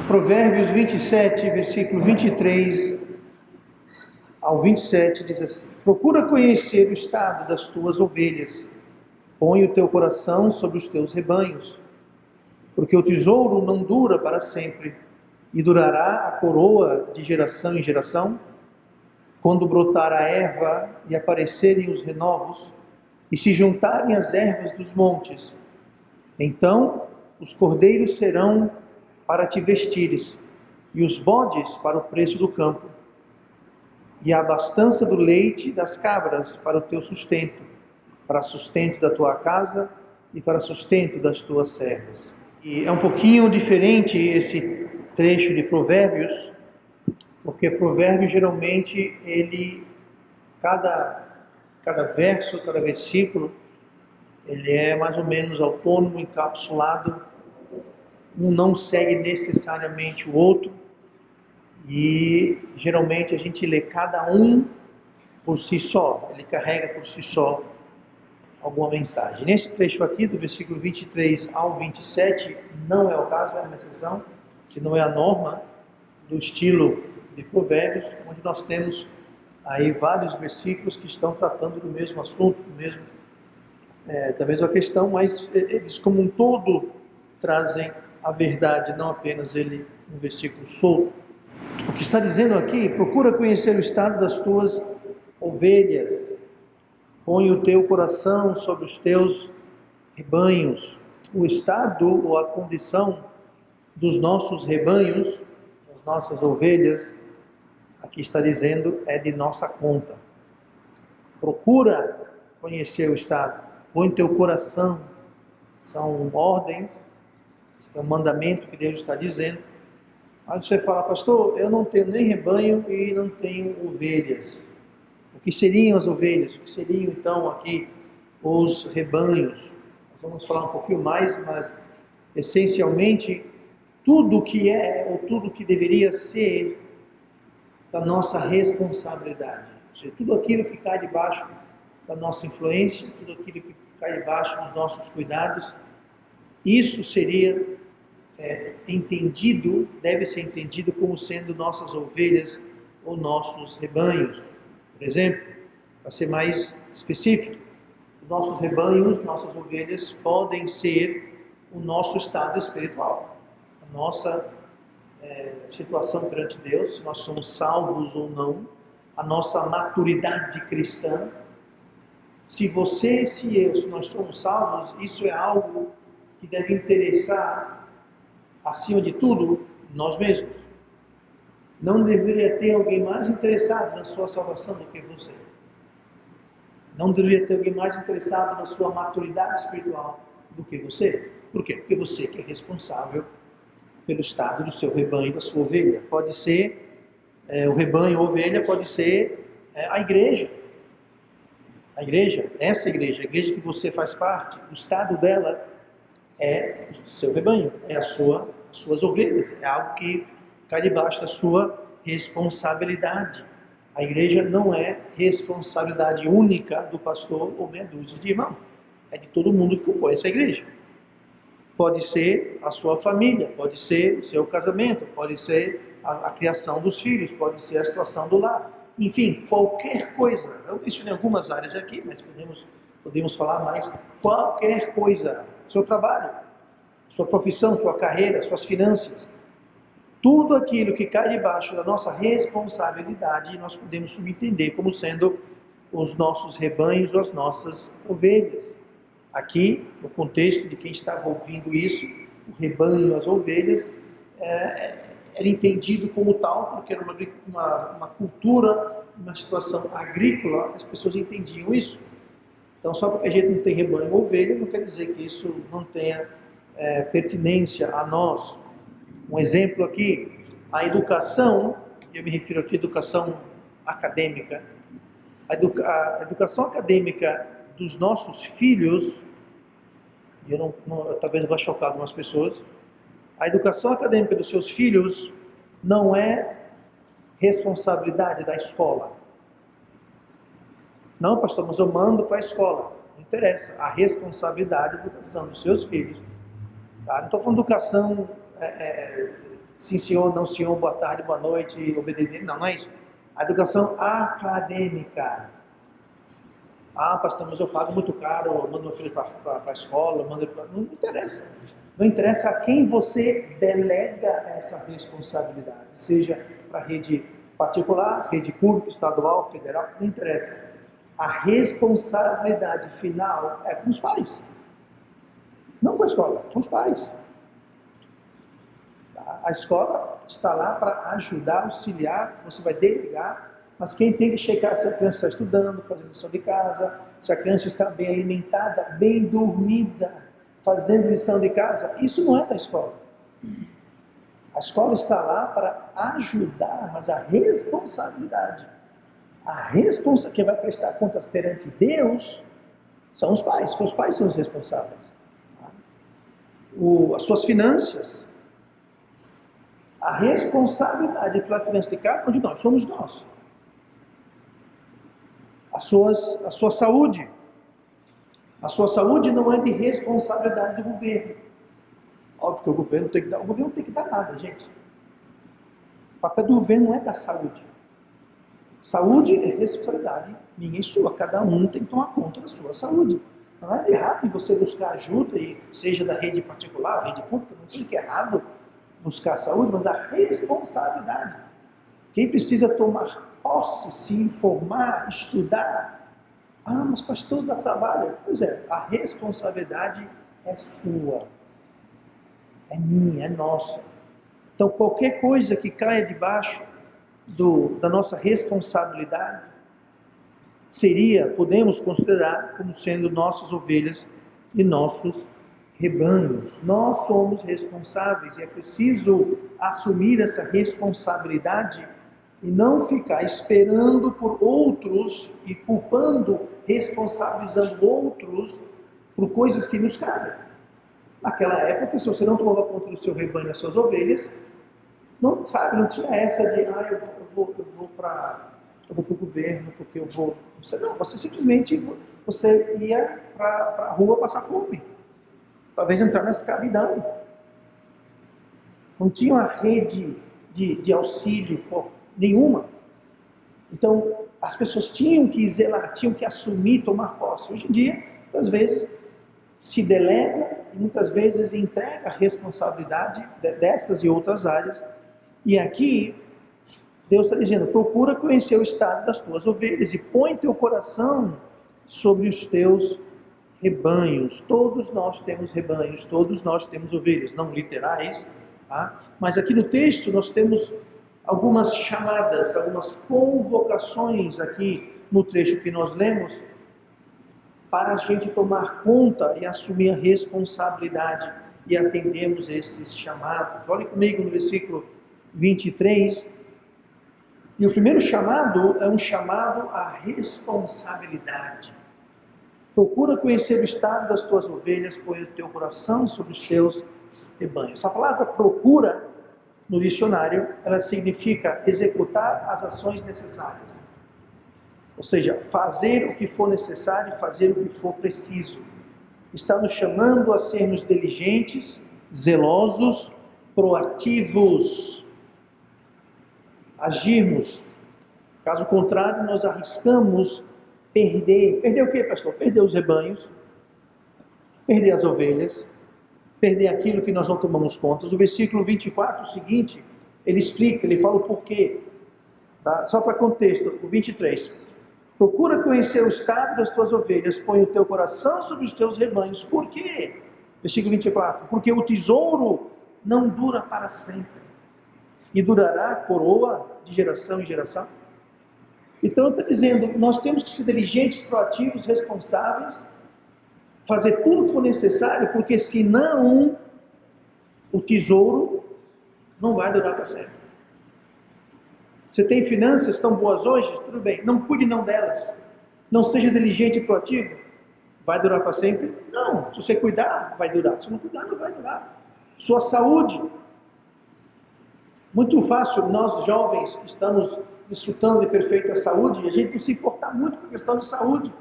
Provérbios 27, versículo 23 ao 27 diz assim: procura conhecer o estado das tuas ovelhas, põe o teu coração sobre os teus rebanhos, porque o tesouro não dura para sempre, e durará a coroa de geração em geração. Quando brotar a erva e aparecerem os renovos, e se juntarem as ervas dos montes, então os cordeiros serão para te vestires, e os bodes para o preço do campo, e a abastança do leite das cabras para o teu sustento, para sustento da tua casa e para sustento das tuas servas. E é um pouquinho diferente esse trecho de Provérbios, porque Provérbios geralmente cada verso, cada versículo, ele é mais ou menos autônomo, encapsulado, um não segue necessariamente o outro, e geralmente a gente lê cada um por si só, ele carrega por si só alguma mensagem. Nesse trecho aqui, do versículo 23 ao 27, não é o caso, é uma exceção, que não é a norma do estilo de Provérbios, onde nós temos aí vários versículos que estão tratando do mesmo assunto, da mesma questão, mas eles como um todo trazem a verdade, não apenas um versículo solto. O que está dizendo aqui: procura conhecer o estado das tuas ovelhas, põe o teu coração sobre os teus rebanhos. O estado ou a condição dos nossos rebanhos, das nossas ovelhas, aqui está dizendo, é de nossa conta. Procura conhecer o estado, põe teu coração, são ordens, é um mandamento que Deus está dizendo. Aí você fala: pastor, eu não tenho nem rebanho e não tenho ovelhas. O que seriam as ovelhas? O que seriam então aqui os rebanhos? Nós vamos falar um pouquinho mais, mas essencialmente tudo que é ou tudo que deveria ser da nossa responsabilidade. Ou seja, tudo aquilo que cai debaixo da nossa influência, tudo aquilo que cai debaixo dos nossos cuidados, isso seria deve ser entendido como sendo nossas ovelhas ou nossos rebanhos. Por exemplo, para ser mais específico, nossos rebanhos, nossas ovelhas podem ser o nosso estado espiritual, a nossa situação perante Deus, se nós somos salvos ou não, a nossa maturidade cristã. Se você, se eu, se nós somos salvos, isso é algo que deve interessar, acima de tudo, nós mesmos. Não deveria ter alguém mais interessado na sua salvação do que você. Não deveria ter alguém mais interessado na sua maturidade espiritual do que você. Por quê? Porque você que é responsável pelo estado do seu rebanho, da sua ovelha. Pode ser o rebanho, a ovelha, pode ser a igreja. A igreja, essa igreja, a igreja que você faz parte, o estado dela é o seu rebanho, é as suas ovelhas, é algo que cai debaixo da sua responsabilidade. A igreja não é responsabilidade única do pastor ou meia dúzia de irmãos, é de todo mundo que compõe essa igreja. Pode ser a sua família, pode ser o seu casamento, pode ser a criação dos filhos, pode ser a situação do lar, enfim, qualquer coisa. Eu mencionei algumas áreas aqui, mas podemos falar mais. Qualquer coisa, seu trabalho, sua profissão, sua carreira, suas finanças, tudo aquilo que cai debaixo da nossa responsabilidade, nós podemos subentender como sendo os nossos rebanhos, as nossas ovelhas. Aqui, no contexto de quem estava ouvindo isso, o rebanho, as ovelhas, era entendido como tal, porque era uma cultura, uma situação agrícola, as pessoas entendiam isso. Então, só porque a gente não tem rebanho ou ovelha, não quer dizer que isso não tenha pertinência a nós. Um exemplo aqui, a educação, eu me refiro aqui à educação acadêmica, a educação acadêmica dos nossos filhos, talvez vá chocar algumas pessoas, a educação acadêmica dos seus filhos não é responsabilidade da escola. Não, pastor, mas eu mando para a escola. Não interessa, a responsabilidade da educação dos seus filhos. Tá? Não estou falando de educação sim senhor, não senhor, boa tarde, boa noite, obedecer. Não, não é isso. A educação acadêmica. Ah, pastor, mas eu pago muito caro, eu mando meu filho para a escola, mando ele pra... Não interessa. Não interessa a quem você delega essa responsabilidade. Seja para rede particular, rede pública, estadual, federal, não interessa. A responsabilidade final é com os pais. Não com a escola, com os pais. Tá? A escola está lá para ajudar, auxiliar, você vai delegar, mas quem tem que checar se a criança está estudando, fazendo lição de casa, se a criança está bem alimentada, bem dormida, fazendo lição de casa, isso não é da escola. A escola está lá para ajudar, mas a responsabilidade, quem vai prestar contas perante Deus, são os pais, porque os pais são os responsáveis. Tá? As suas finanças, a responsabilidade pela finança de cada um de nós, somos nós. A sua saúde. A sua saúde não é de responsabilidade do governo. Óbvio que o governo tem que dar. O governo não tem que dar nada, gente. O papel do governo não é dar saúde. Saúde é responsabilidade minha e sua. Cada um tem que tomar conta da sua saúde. Não é errado em você buscar ajuda, e seja da rede particular, rede pública, não tem que errado buscar saúde, mas a responsabilidade. Quem precisa tomar posse, se informar, estudar. Ah, mas pastor, dá trabalho. Pois é, a responsabilidade é sua. É minha, é nossa. Então, qualquer coisa que caia debaixo da nossa responsabilidade, podemos considerar como sendo nossas ovelhas e nossos rebanhos. Nós somos responsáveis e é preciso assumir essa responsabilidade e não ficar esperando por outros e culpando, responsabilizando outros por coisas que nos cabem. Naquela época, se você não tomava conta do seu rebanho e das suas ovelhas, não tinha essa de, eu vou para o governo, porque eu vou... Não, você simplesmente ia para a rua passar fome. Talvez entrar na escravidão. Não tinha uma rede de auxílio nenhuma. Então, as pessoas tinham que zelar, tinham que assumir, tomar posse. Hoje em dia, muitas vezes, se delega e muitas vezes entrega a responsabilidade dessas e outras áreas. E aqui, Deus está dizendo, procura conhecer o estado das tuas ovelhas e põe teu coração sobre os teus rebanhos. Todos nós temos rebanhos, todos nós temos ovelhas, não literais, tá? Mas aqui no texto nós temos algumas chamadas, algumas convocações aqui no trecho que nós lemos, para a gente tomar conta e assumir a responsabilidade e atendermos esses chamados. Olhe comigo no versículo 23. E o primeiro chamado é um chamado à responsabilidade. Procura conhecer o estado das tuas ovelhas, põe o teu coração sobre os teus rebanhos. Essa palavra procura, no dicionário, ela significa executar as ações necessárias. Ou seja, fazer o que for necessário, fazer o que for preciso. Está nos chamando a sermos diligentes, zelosos, proativos. Agirmos. Caso contrário, nós arriscamos perder. Perder o quê, pastor? Perder os rebanhos, perder as ovelhas, perder aquilo que nós não tomamos conta. O versículo 24, o seguinte, ele explica, ele fala o porquê. Tá? Só para contexto, o 23. Procura conhecer o estado das tuas ovelhas, põe o teu coração sobre os teus rebanhos. Por quê? Versículo 24. Porque o tesouro não dura para sempre, e durará a coroa de geração em geração. Então está dizendo, nós temos que ser diligentes, proativos, responsáveis, fazer tudo o que for necessário, porque senão o tesouro não vai durar para sempre. Você tem finanças tão boas hoje? Tudo bem, não cuide não delas. Não seja diligente e proativo. Vai durar para sempre? Não, se você cuidar, vai durar. Se não cuidar, não vai durar. Sua saúde. Muito fácil nós jovens que estamos desfrutando de perfeita saúde, e a gente não se importar muito com a questão de saúde.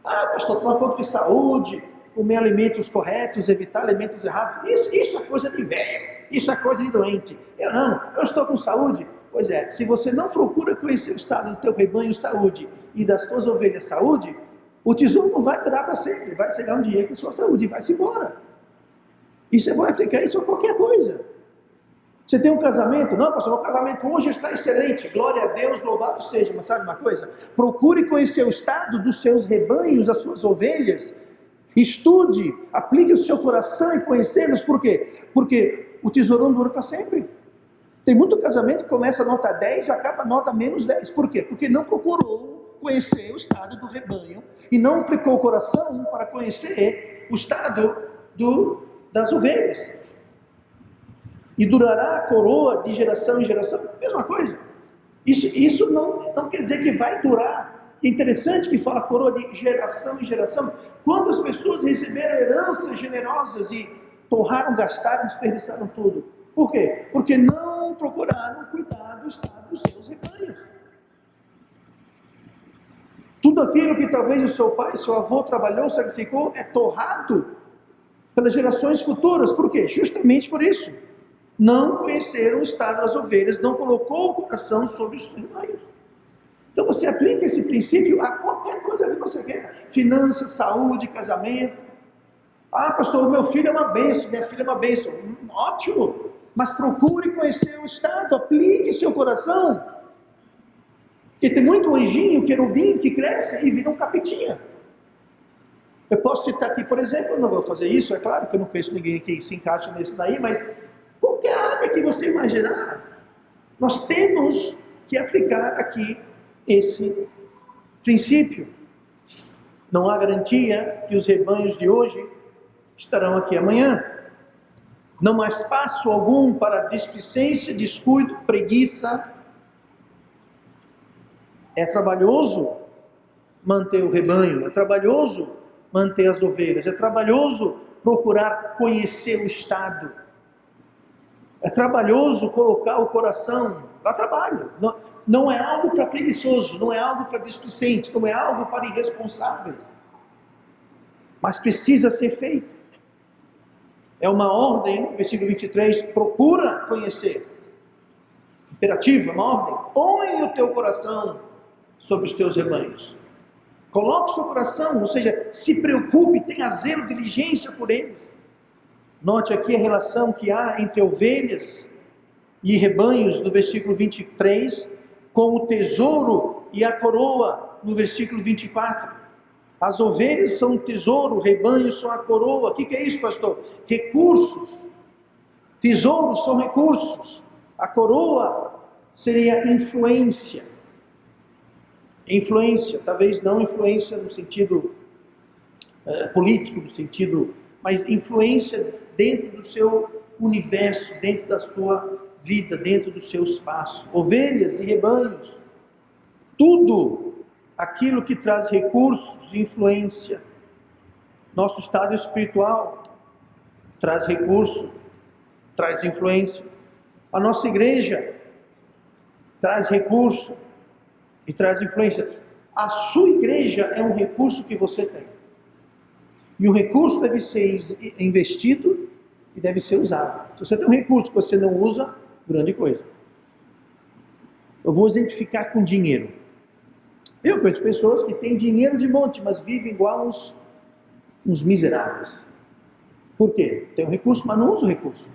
Ah, pastor, tomar conta de saúde, comer alimentos corretos, evitar alimentos errados. Isso é coisa de velho. isso é coisa de doente. Eu não, eu estou com saúde. Pois é, se você não procura conhecer o estado do teu rebanho saúde e das tuas ovelhas saúde, o tesouro não vai durar para sempre. Vai chegar um dia que a sua saúde vai-se embora. E você vai aplicar isso a qualquer coisa. Você tem um casamento? Não, pastor, o casamento hoje está excelente. Glória a Deus, louvado seja. Mas sabe uma coisa? Procure conhecer o estado dos seus rebanhos, das suas ovelhas. Estude, aplique o seu coração em conhecê-los. Por quê? Porque o tesouro não dura para sempre. Tem muito casamento que começa a nota 10 e acaba a nota menos 10. Por quê? Porque não procurou conhecer o estado do rebanho e não aplicou o coração para conhecer o estado das ovelhas. E durará a coroa de geração em geração? Mesma coisa. Isso não quer dizer que vai durar. É interessante que fala coroa de geração em geração. Quantas pessoas receberam heranças generosas e torraram, gastaram, desperdiçaram tudo? Por quê? Porque não procuraram cuidar do estado dos seus rebanhos. Tudo aquilo que talvez o seu pai, seu avô trabalhou, sacrificou, é torrado pelas gerações futuras. Por quê? Justamente por isso. Não conheceram o estado das ovelhas, não colocou o coração sobre os rebanhos. Então você aplica esse princípio a qualquer coisa que você quer. Finanças, saúde, casamento. Ah, pastor, meu filho é uma bênção, minha filha é uma bênção. Ótimo! Mas procure conhecer o estado, aplique seu coração. Porque tem muito anjinho, querubim, que cresce e vira um capetinha. Eu posso citar aqui, por exemplo, eu não vou fazer isso, é claro que eu não conheço ninguém que se encaixa nesse daí, mas qualquer área que você imaginar, nós temos que aplicar aqui esse princípio. Não há garantia que os rebanhos de hoje estarão aqui amanhã. Não há espaço algum para displicência, descuido, preguiça. É trabalhoso manter o rebanho, é trabalhoso manter as ovelhas, é trabalhoso procurar conhecer o estado. É trabalhoso colocar o coração, dá trabalho. Não é algo para preguiçoso, não é algo para displicente, não é algo para irresponsáveis. Mas precisa ser feito. É uma ordem, versículo 23, procura conhecer. Imperativo, é uma ordem. Põe o teu coração sobre os teus rebanhos. Coloque o seu coração, ou seja, se preocupe, tenha zelo, diligência por eles. Note aqui a relação que há entre ovelhas e rebanhos, no versículo 23, com o tesouro e a coroa, no versículo 24. As ovelhas são o tesouro, o rebanho são a coroa. O que é isso, pastor? Recursos. Tesouros são recursos. A coroa seria influência. Influência, talvez não influência no sentido político, no sentido, mas influência dentro do seu universo, dentro da sua vida, dentro do seu espaço. Ovelhas e rebanhos, tudo aquilo que traz recursos e influência. Nosso estado espiritual traz recurso, traz influência. A nossa igreja traz recurso e traz influência. A sua igreja é um recurso que você tem. E o recurso deve ser investido e deve ser usado. Se você tem um recurso que você não usa, grande coisa. Eu vou exemplificar com dinheiro. Eu conheço pessoas que têm dinheiro de monte, mas vivem igual uns miseráveis. Por quê? Tem um recurso, mas não usa o recurso.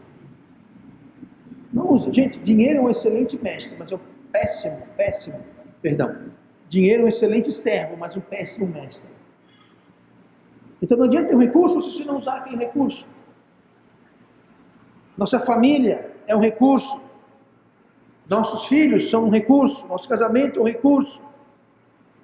Não usa. Gente, dinheiro é um excelente mestre, mas é um péssimo. Dinheiro é um excelente servo, mas um péssimo mestre. Então não adianta ter um recurso se você não usar aquele recurso. Nossa família é um recurso. Nossos filhos são um recurso. Nosso casamento é um recurso.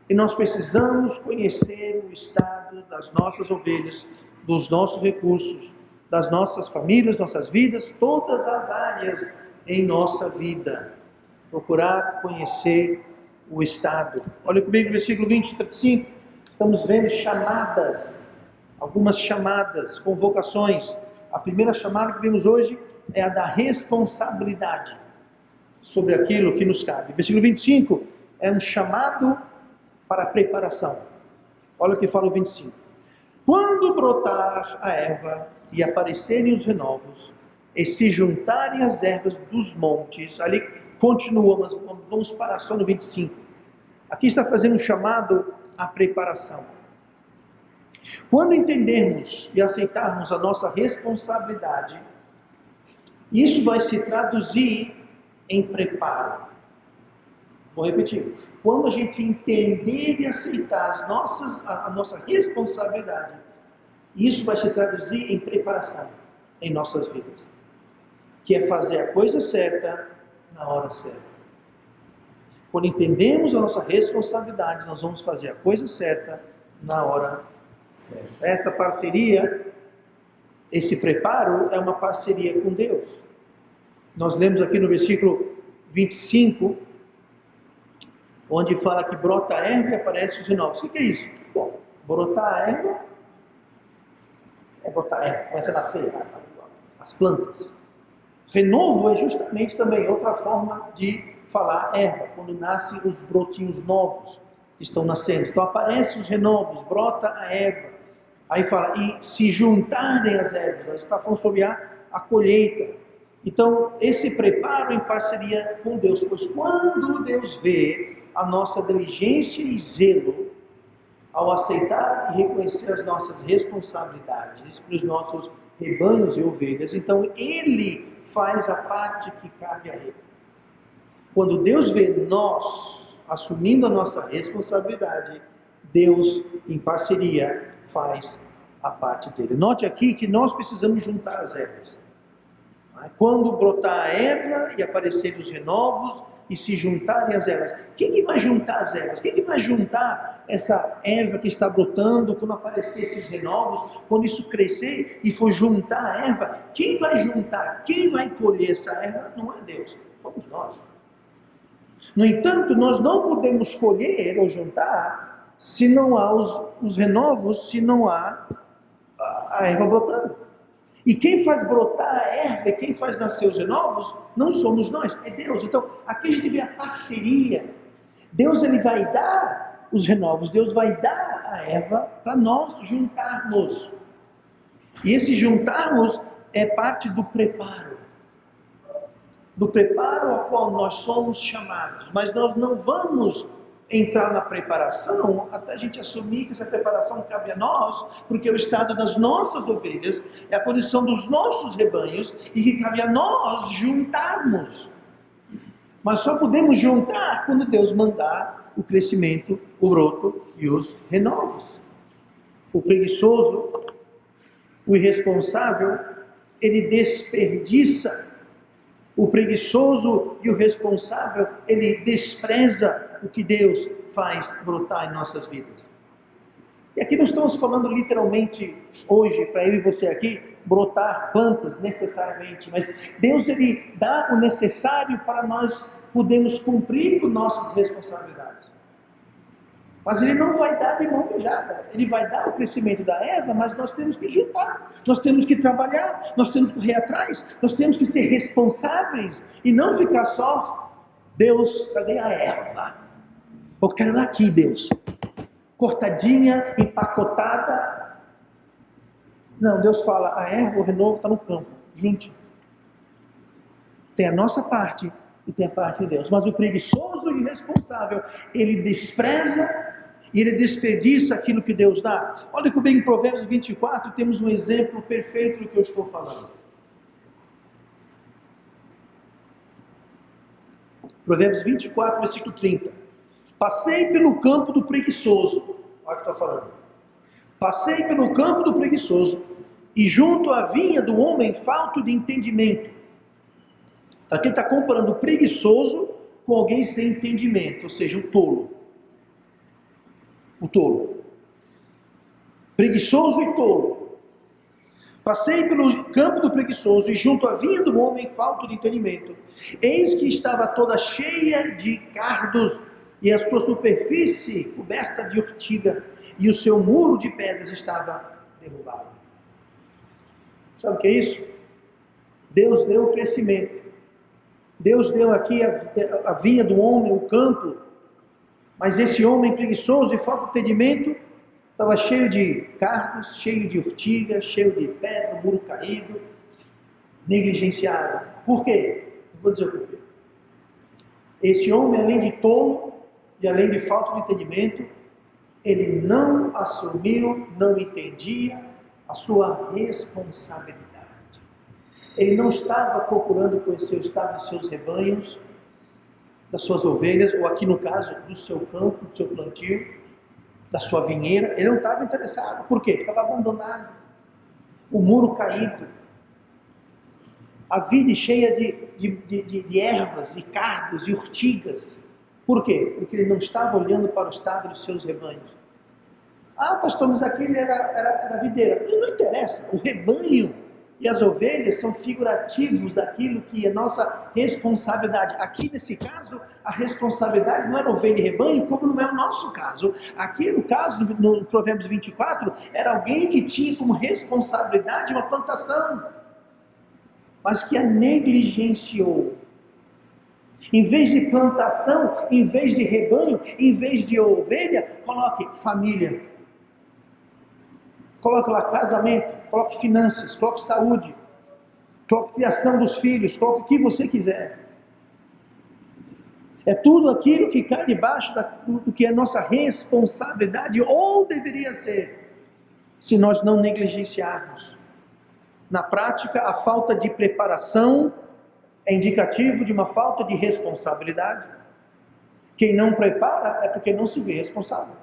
E nós precisamos conhecer o estado das nossas ovelhas, dos nossos recursos, das nossas famílias, nossas vidas, todas as áreas em nossa vida. Procurar conhecer o estado. Olha comigo no versículo 20 e 35. Estamos vendo chamadas, algumas chamadas, convocações. A primeira chamada que vemos hoje é a da responsabilidade sobre aquilo que nos cabe. Versículo 25 é um chamado para a preparação. Olha o que fala o 25. Quando brotar a erva e aparecerem os renovos, e se juntarem as ervas dos montes. Ali continua, mas vamos parar só no 25. Aqui está fazendo um chamado à preparação. Quando entendermos e aceitarmos a nossa responsabilidade, isso vai se traduzir em preparo. Vou repetir. Quando a gente entender e aceitar a nossa responsabilidade, isso vai se traduzir em preparação em nossas vidas. Que é fazer a coisa certa na hora certa. Quando entendemos a nossa responsabilidade, nós vamos fazer a coisa certa na hora certa. Essa parceria, esse preparo é uma parceria com Deus. Nós lemos aqui no versículo 25, onde fala que brota a erva e aparecem os renovos. O que é isso? Bom, brotar a erva é brotar a erva, começa a nascer as plantas. Renovo é justamente também outra forma de falar erva, quando nascem os brotinhos novos que estão nascendo. Então aparecem os renovos, brota a erva. Aí fala, e se juntarem as ervas, está falando sobre a colheita. Então, esse preparo em parceria com Deus, pois quando Deus vê a nossa diligência e zelo ao aceitar e reconhecer as nossas responsabilidades para os nossos rebanhos e ovelhas, então Ele faz a parte que cabe a Ele. Quando Deus vê nós assumindo a nossa responsabilidade, Deus, em parceria, faz a parte dele. Note aqui que nós precisamos juntar as ervas. Quando brotar a erva e aparecer os renovos e se juntarem as ervas. Quem que vai juntar as ervas? Quem que vai juntar essa erva que está brotando quando aparecer esses renovos? Quando isso crescer e for juntar a erva, quem vai juntar? Quem vai colher essa erva? Não é Deus, somos nós. No entanto, nós não podemos colher ou juntar se não há os renovos, se não há a erva brotando. E quem faz brotar a erva e quem faz nascer os renovos, não somos nós, é Deus. Então, aqui a gente vê a parceria. Deus, Ele vai dar os renovos, Deus vai dar a erva para nós juntarmos. E esse juntarmos é parte do preparo. Do preparo ao qual nós somos chamados. Mas nós não vamos entrar na preparação até a gente assumir que essa preparação cabe a nós, porque é o estado das nossas ovelhas, é a condição dos nossos rebanhos, e que cabe a nós juntarmos. Mas só podemos juntar quando Deus mandar o crescimento, o broto e os renovos. O preguiçoso, o irresponsável, ele desperdiça. O preguiçoso e o responsável, ele despreza o que Deus faz brotar em nossas vidas. E aqui não estamos falando literalmente hoje, para eu e você aqui, brotar plantas necessariamente, mas Deus, Ele dá o necessário para nós podermos cumprir com nossas responsabilidades. Mas Ele não vai dar de mão beijada. Ele vai dar o crescimento da erva, mas nós temos que juntar, nós temos que trabalhar, nós temos que correr atrás, nós temos que ser responsáveis e não ficar só, Deus, cadê a erva? Eu quero ela aqui, Deus, cortadinha, empacotada. Não, Deus fala, a erva, o renovo está no campo, junte. Tem a nossa parte e tem a parte de Deus. Mas o preguiçoso e irresponsável, ele despreza e ele desperdiça aquilo que Deus dá. Olha comigo em Provérbios 24, temos um exemplo perfeito do que eu estou falando. Provérbios 24, versículo 30. Passei pelo campo do preguiçoso. Olha o que está falando. Passei pelo campo do preguiçoso e junto à vinha do homem falto de entendimento. Aqui ele está comparando o preguiçoso com alguém sem entendimento, ou seja, o tolo. O tolo. Preguiçoso e tolo. Passei pelo campo do preguiçoso e junto à vinha do homem falto de entendimento. Eis que estava toda cheia de cardos e a sua superfície coberta de urtiga e o seu muro de pedras estava derrubado. Sabe o que é isso? Deus deu o crescimento. Deus deu aqui a vinha do homem, o campo, mas esse homem preguiçoso e falta de entendimento estava cheio de cardos, cheio de urtiga, cheio de pedra, muro caído. Negligenciaram. Por quê? Eu vou dizer o porquê. Esse homem, além de tolo e além de falta de entendimento, ele não assumiu, não entendia a sua responsabilidade. Ele não estava procurando conhecer o estado dos seus rebanhos, das suas ovelhas, ou aqui no caso, do seu campo, do seu plantio, da sua vinheira. Ele não estava interessado. Por quê? Estava abandonado. O muro caído. A vida cheia de ervas, e cardos, e urtigas. Por quê? Porque ele não estava olhando para o estado dos seus rebanhos. Ah, pastor, mas aquele era videira. Não interessa. O rebanho e as ovelhas são figurativos daquilo que é nossa responsabilidade. Aqui nesse caso, a responsabilidade não era ovelha e rebanho, como não é o nosso caso. Aqui no caso, no Provérbios 24, era alguém que tinha como responsabilidade uma plantação, mas que a negligenciou. Em vez de plantação, em vez de rebanho, em vez de ovelha, coloque família. Coloque lá casamento, coloque finanças, coloque saúde, coloque criação dos filhos, coloque o que você quiser. É tudo aquilo que cai debaixo do que é nossa responsabilidade, ou deveria ser, se nós não negligenciarmos. Na prática, a falta de preparação é indicativo de uma falta de responsabilidade. Quem não prepara é porque não se vê responsável.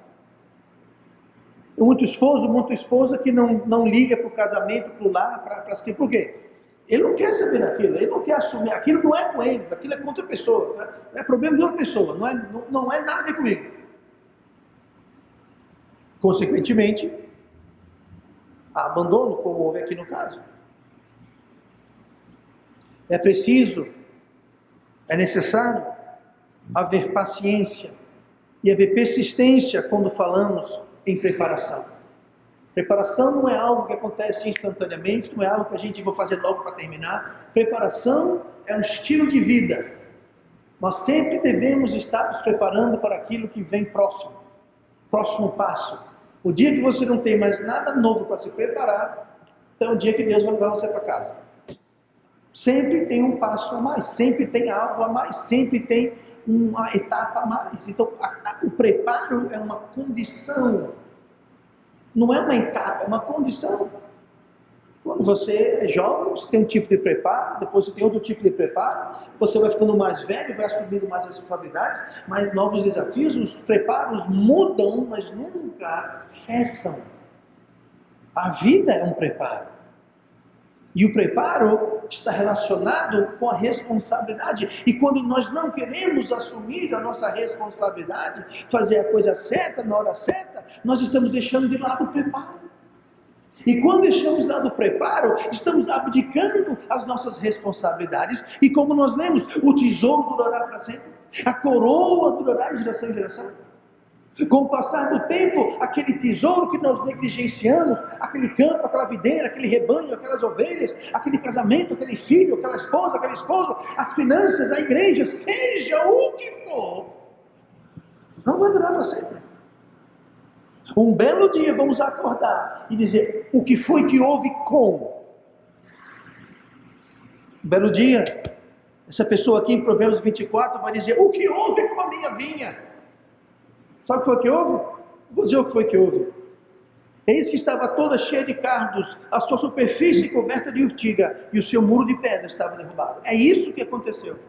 Muito esposo, muita esposa que não liga para o casamento, para o lar, para as crianças. Por quê? Ele não quer saber daquilo, ele não quer assumir. Aquilo não é com ele, aquilo é com outra pessoa. É problema de outra pessoa, não é nada a ver comigo. Consequentemente, há abandono, como houve aqui no caso. É preciso, é necessário haver paciência e haver persistência quando falamos em preparação. Preparação não é algo que acontece instantaneamente, não é algo que a gente vai fazer logo para terminar. Preparação é um estilo de vida. Nós sempre devemos estar nos preparando para aquilo que vem próximo. Próximo passo. O dia que você não tem mais nada novo para se preparar, então é o dia que Deus vai levar você para casa. Sempre tem um passo a mais, sempre tem algo a mais, sempre tem uma etapa a mais. Então, o preparo é uma condição, não é uma etapa, é uma condição. Quando você é jovem, você tem um tipo de preparo, depois você tem outro tipo de preparo, você vai ficando mais velho, vai assumindo mais responsabilidades, mais novos desafios, os preparos mudam, mas nunca cessam. A vida é um preparo. E o preparo está relacionado com a responsabilidade. E quando nós não queremos assumir a nossa responsabilidade, fazer a coisa certa, na hora certa, nós estamos deixando de lado o preparo. E quando deixamos de lado o preparo, estamos abdicando as nossas responsabilidades. E como nós lemos, o tesouro durará para sempre. A coroa durará de geração em geração. Com o passar do tempo, aquele tesouro que nós negligenciamos, aquele campo, aquela videira, aquele rebanho, aquelas ovelhas, aquele casamento, aquele filho, aquela esposa, aquele esposo, as finanças, a igreja, seja o que for, não vai durar para sempre. Um belo dia vamos acordar e dizer o que foi que houve com. Um belo dia, essa pessoa aqui em Provérbios 24 vai dizer o que houve com a minha vinha. Sabe o que foi que houve? Vou dizer o que foi que houve. Eis que estava toda cheia de cardos, a sua superfície coberta de urtiga, e o seu muro de pedra estava derrubado. É isso que aconteceu.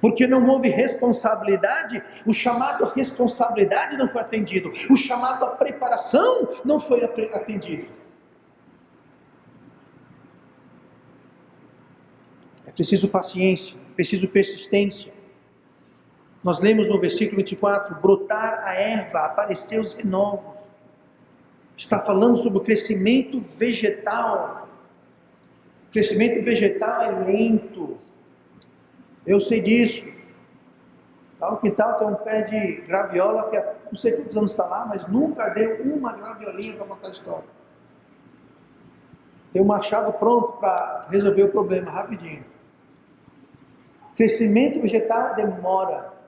Porque não houve responsabilidade, o chamado à responsabilidade não foi atendido, o chamado à preparação não foi atendido. É preciso paciência, é preciso persistência. Nós lemos no versículo 24, brotar a erva, aparecer os renovos. Está falando sobre o crescimento vegetal. O crescimento vegetal é lento. Eu sei disso. Lá no quintal tem um pé de graviola que não sei quantos anos está lá, mas nunca deu uma graviolinha para contar a história. Tem um machado pronto para resolver o problema rapidinho. Crescimento vegetal demora.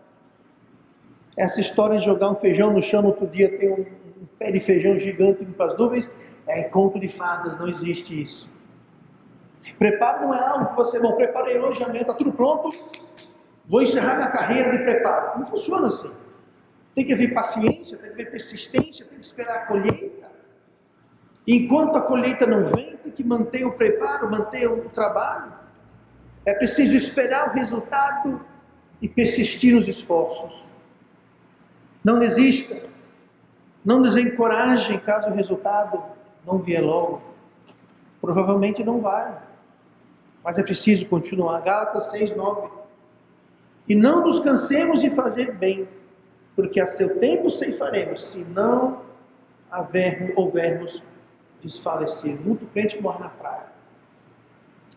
Essa história de jogar um feijão no chão, no outro dia tem um pé de feijão gigante indo para as nuvens, é conto de fadas, não existe isso. Preparo não é algo que você, bom, preparei hoje, amanhã está tudo pronto, vou encerrar minha carreira de preparo. Não funciona assim. Tem que haver paciência, tem que haver persistência, tem que esperar a colheita. Enquanto a colheita não vem, tem que manter o preparo, manter o trabalho. É preciso esperar o resultado e persistir nos esforços. Não desista, não desencoraje caso o resultado não vier logo. Provavelmente não vai, mas é preciso continuar. Gálatas 6:9. E não nos cansemos de fazer bem, porque a seu tempo ceifaremos, se não houvermos desfalecido. Muito crente morre na praia.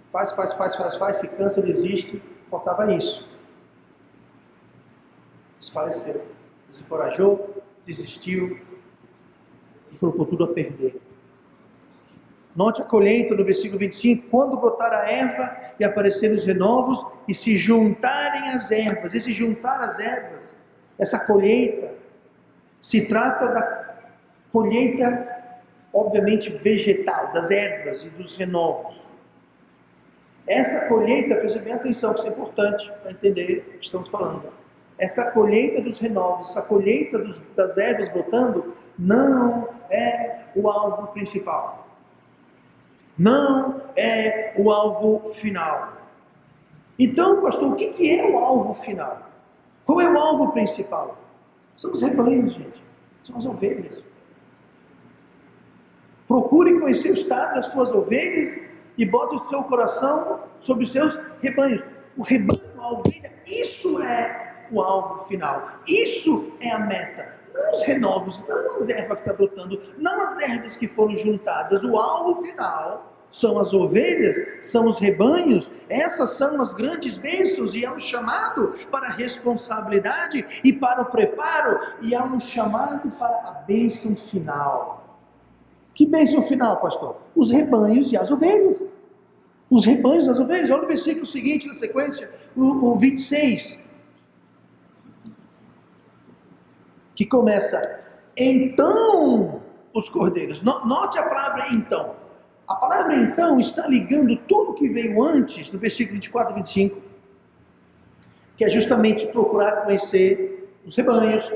Faz, se cansa, desiste. Faltava isso. Desfaleceu, desencorajou, desistiu e colocou tudo a perder. Note a colheita no versículo 25: quando brotar a erva e aparecerem os renovos e se juntarem as ervas. E se juntar as ervas, essa colheita se trata da colheita, obviamente, vegetal, das ervas e dos renovos. Essa colheita, preste bem atenção, que isso é importante para entender o que estamos falando. Essa colheita dos renovos, essa colheita das ervas brotando, não é o alvo principal. Não é o alvo final. Então, pastor, o que é o alvo final? Qual é o alvo principal? São os rebanhos, gente. São as ovelhas. Procure conhecer o estado das suas ovelhas e bote o seu coração sobre os seus rebanhos. O rebanho, a ovelha, isso é o alvo final. Isso é a meta. Não os renovos, não as ervas que estão brotando, não as ervas que foram juntadas. O alvo final são as ovelhas, são os rebanhos. Essas são as grandes bênçãos, e há um chamado para a responsabilidade e para o preparo, e há um chamado para a bênção final. Que bênção final, pastor? Os rebanhos e as ovelhas. Os rebanhos e as ovelhas. Olha o versículo seguinte na sequência, o 26. Que começa: então os cordeiros. Note a palavra então. A palavra então está ligando tudo que veio antes, no versículo 24 e 25. Que é justamente procurar conhecer os rebanhos,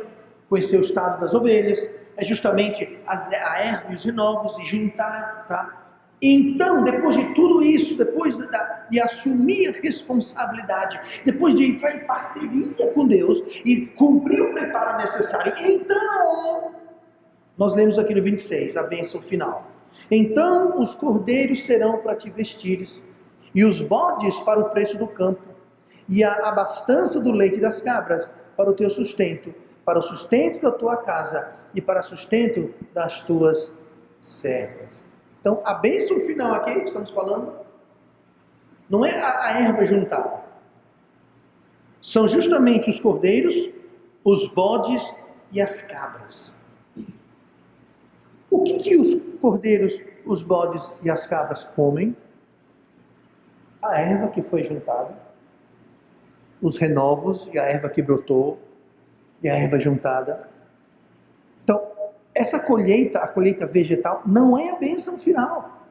conhecer o estado das ovelhas, é justamente a erva e os renovos, e juntar, tá? Então, depois de tudo isso, depois de assumir a responsabilidade, depois de entrar em parceria com Deus e cumprir o preparo necessário, então, nós lemos aqui no 26, a bênção final. Então os cordeiros serão para te vestires, e os bodes para o preço do campo, e a abastança do leite das cabras para o teu sustento, para o sustento da tua casa e para o sustento das tuas servas. Então, a bênção final aqui que estamos falando não é a erva juntada. São justamente os cordeiros, os bodes e as cabras. O que os cordeiros, os bodes e as cabras comem? A erva que foi juntada, os renovos e a erva que brotou, e a erva juntada. Então, essa colheita, a colheita vegetal, não é a bênção final.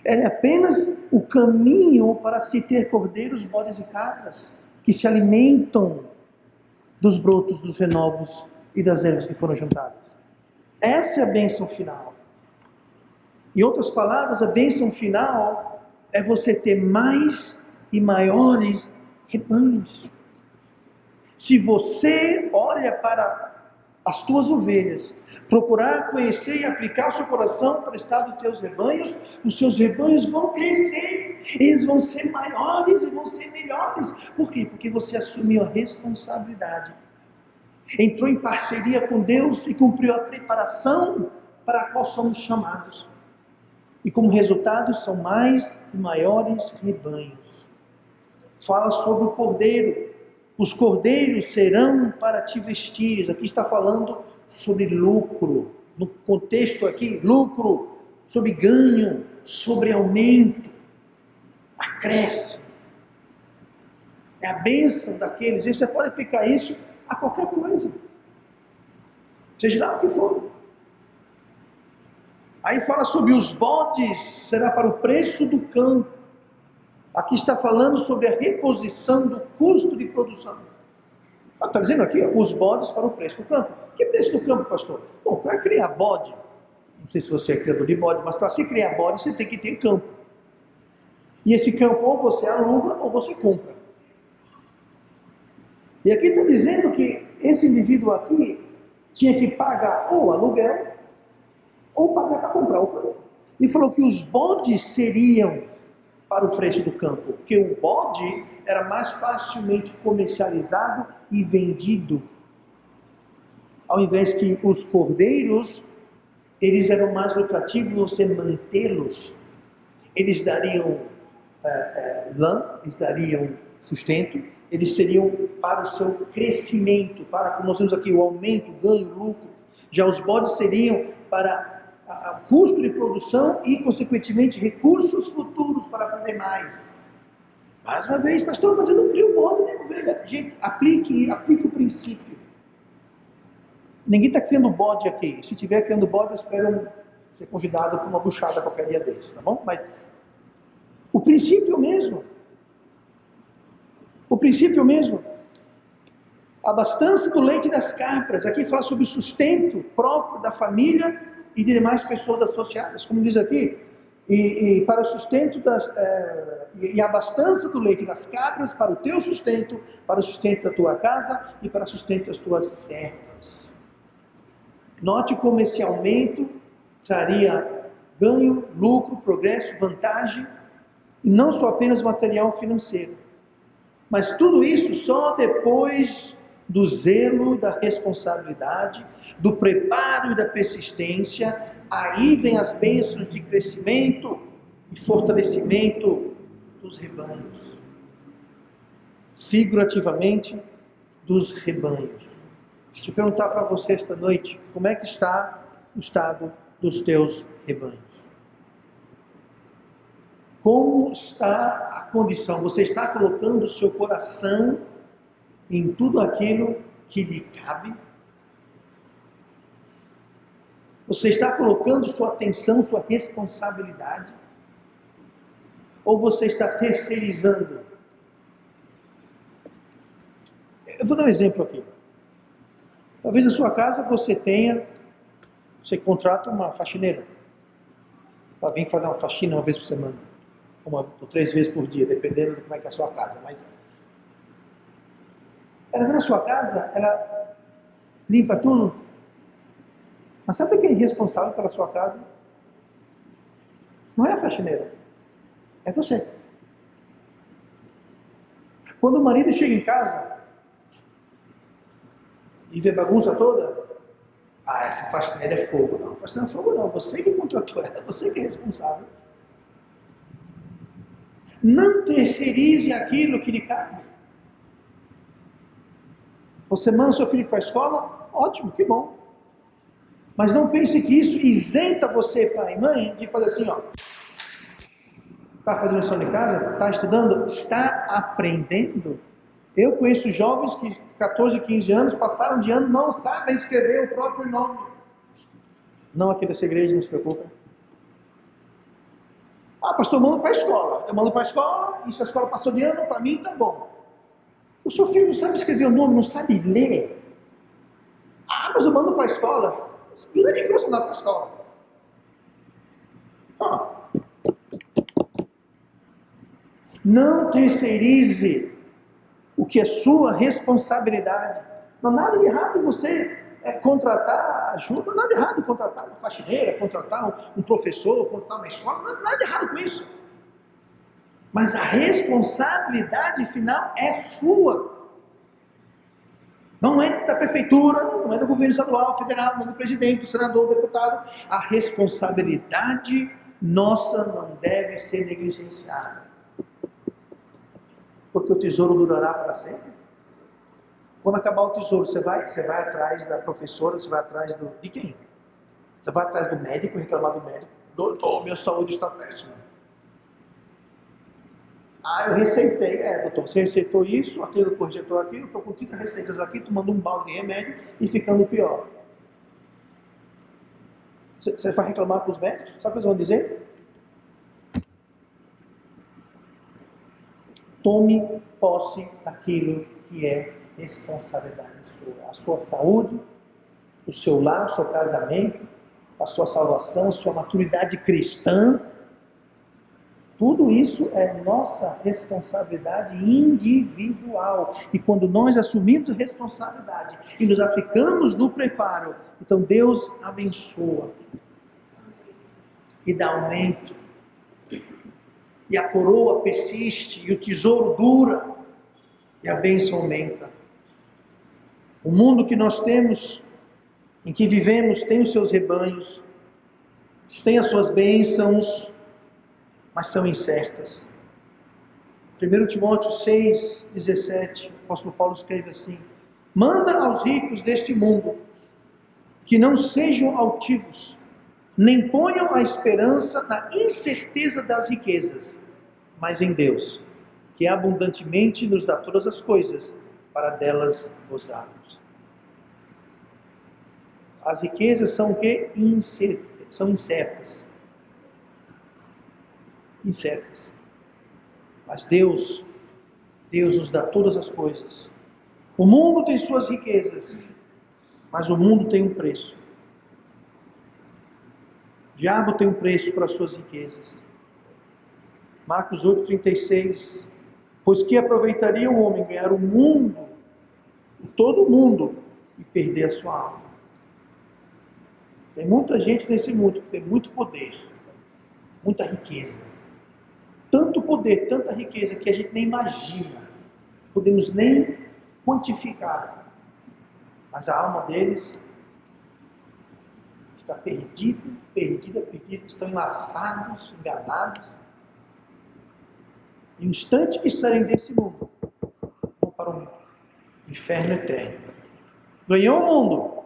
Ela é apenas o caminho para se ter cordeiros, bodes e cabras, que se alimentam dos brotos, dos renovos e das ervas que foram juntadas. Essa é a bênção final. Em outras palavras, a bênção final é você ter mais e maiores rebanhos. Se você olha para as tuas ovelhas, procurar conhecer e aplicar o seu coração para o estado dos teus rebanhos, os seus rebanhos vão crescer, eles vão ser maiores e vão ser melhores. Por quê? Porque você assumiu a responsabilidade, entrou em parceria com Deus e cumpriu a preparação para a qual somos chamados. E como resultado são mais e maiores rebanhos. Fala sobre o cordeiro. Os cordeiros serão para te vestires. Aqui está falando sobre lucro. No contexto aqui, lucro, sobre ganho, sobre aumento, acréscimo. É a bênção daqueles. E você pode aplicar isso a qualquer coisa. Seja lá o que for. Aí fala sobre os bodes, será para o preço do campo. Aqui está falando sobre a reposição do custo de produção. Está dizendo aqui, ó, os bodes para o preço do campo. Que preço do campo, pastor? Bom, para criar bode, não sei se você é criador de bode, mas para se criar bode você tem que ter campo. E esse campo ou você aluga ou você compra. E aqui está dizendo que esse indivíduo aqui tinha que pagar ou aluguel ou pagar para comprar o campo. E falou que os bodes seriam para o preço do campo, porque o bode era mais facilmente comercializado e vendido, ao invés que os cordeiros, eles eram mais lucrativos você mantê-los. Eles dariam lã, eles dariam sustento, eles seriam para o seu crescimento, para, como nós temos aqui, o aumento, ganho, lucro. Já os bodes seriam para custo de produção e, consequentemente, recursos futuros para fazer mais. Mais uma vez, pastor, mas eu não crio bode nem ovelha. Gente, aplique o princípio. Ninguém está criando bode aqui. Se estiver criando bode, eu espero ser convidado para uma buchada qualquer dia desses, tá bom? Mas o princípio mesmo. O princípio mesmo. A abastança do leite das capras. Aqui fala sobre o sustento próprio da família e de demais pessoas associadas. Como diz aqui, e para o sustento e a abastança do leite das cabras para o teu sustento, para o sustento da tua casa e para o sustento das tuas servas. Note como esse aumento traria ganho, lucro, progresso, vantagem, e não só apenas material financeiro. Mas tudo isso só depois do zelo, da responsabilidade, do preparo e da persistência. Aí vem as bênçãos de crescimento e fortalecimento dos rebanhos. Figurativamente, dos rebanhos. Deixa eu perguntar para você esta noite, como é que está o estado dos teus rebanhos? Como está a condição? Você está colocando o seu coração em tudo aquilo que lhe cabe? Você está colocando sua atenção, sua responsabilidade? Ou você está terceirizando? Eu vou dar um exemplo aqui. Talvez na sua casa você contrata uma faxineira para vir fazer uma faxina uma vez por semana, ou 3 vezes por dia, dependendo de como é que é a sua casa. Mas ela vem na sua casa, ela limpa tudo. Mas sabe quem é responsável pela sua casa? Não é a faxineira, é você. Quando o marido chega em casa e vê bagunça toda, essa faxineira é fogo. Não, faxineira é fogo não, você que contratou ela, você que é responsável. Não terceirize aquilo que lhe cabe. Você manda seu filho para a escola? Ótimo, que bom. Mas não pense que isso isenta você, pai e mãe, de fazer assim, ó. Está fazendo lição de casa? Está estudando? Está aprendendo? Eu conheço jovens que 14, 15 anos, passaram de ano, não sabem escrever o próprio nome. Não aqui dessa igreja, não se preocupa. Pastor, eu mando para a escola. Eu mando para a escola, e se a escola passou de ano, para mim tá bom. O seu filho não sabe escrever o nome, não sabe ler. Mas eu mando para a escola. E não é de que você mandar para a escola. Não terceirize o que é sua responsabilidade. Não há nada de errado em você contratar ajuda, não há nada de errado em contratar uma faxineira, contratar um professor, contratar uma escola, não há nada de errado com isso. Mas a responsabilidade final é sua. Não é da prefeitura, não é do governo estadual, federal, não é do presidente, do senador, do deputado. A responsabilidade nossa não deve ser negligenciada. Porque o tesouro durará para sempre. Quando acabar o tesouro, você vai atrás da professora, você vai atrás de quem? Você vai atrás do médico, reclamar do médico. Doutor, minha saúde está péssima. Eu receitei. Doutor, você receitou isso, aquilo, projetou aquilo, estou com 30 receitas aqui, tomando um balde de remédio e ficando pior. Você vai reclamar com os médicos? Sabe o que eles vão dizer? Tome posse daquilo que é responsabilidade sua. A sua saúde, o seu lar, o seu casamento, a sua salvação, a sua maturidade cristã. Tudo isso é nossa responsabilidade individual. E quando nós assumimos a responsabilidade e nos aplicamos no preparo, então Deus abençoa e dá aumento. E a coroa persiste, e o tesouro dura, e a bênção aumenta. O mundo que nós temos, em que vivemos, tem os seus rebanhos, tem as suas bênçãos, mas são incertas. 1 Timóteo 6,17, o apóstolo Paulo escreve assim: manda aos ricos deste mundo que não sejam altivos, nem ponham a esperança na incerteza das riquezas, mas em Deus, que abundantemente nos dá todas as coisas, para delas gozarmos. As riquezas são o quê? São incertas. Incertas. Mas Deus nos dá todas as coisas. O mundo tem suas riquezas, mas o mundo tem um preço. O diabo tem um preço para as suas riquezas. Marcos 8,36. Pois que aproveitaria o homem ganhar o mundo, todo o mundo, e perder a sua alma? Tem muita gente nesse mundo que tem muito poder, muita riqueza. Tanto poder, tanta riqueza que a gente nem imagina, podemos nem quantificar. Mas a alma deles está perdida, estão enlaçados, enganados. E no instante que saem desse mundo, vão para o inferno eterno. Ganhou o mundo,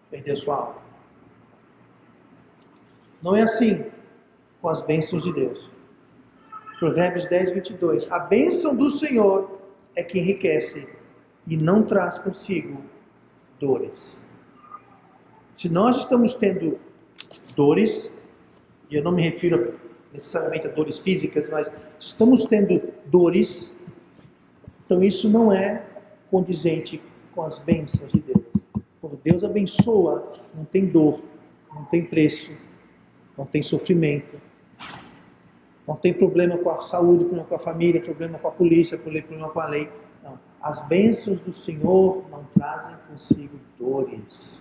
perdeu sua alma. Não é assim com as bênçãos de Deus. Provérbios 10:22. A bênção do Senhor é que enriquece e não traz consigo dores. Se nós estamos tendo dores, e eu não me refiro necessariamente a dores físicas, mas se estamos tendo dores, então isso não é condizente com as bênçãos de Deus. Quando Deus abençoa, não tem dor, não tem preço, não tem sofrimento, não tem problema com a saúde, problema com a família, problema com a polícia, problema com a lei. Não. As bênçãos do Senhor não trazem consigo dores.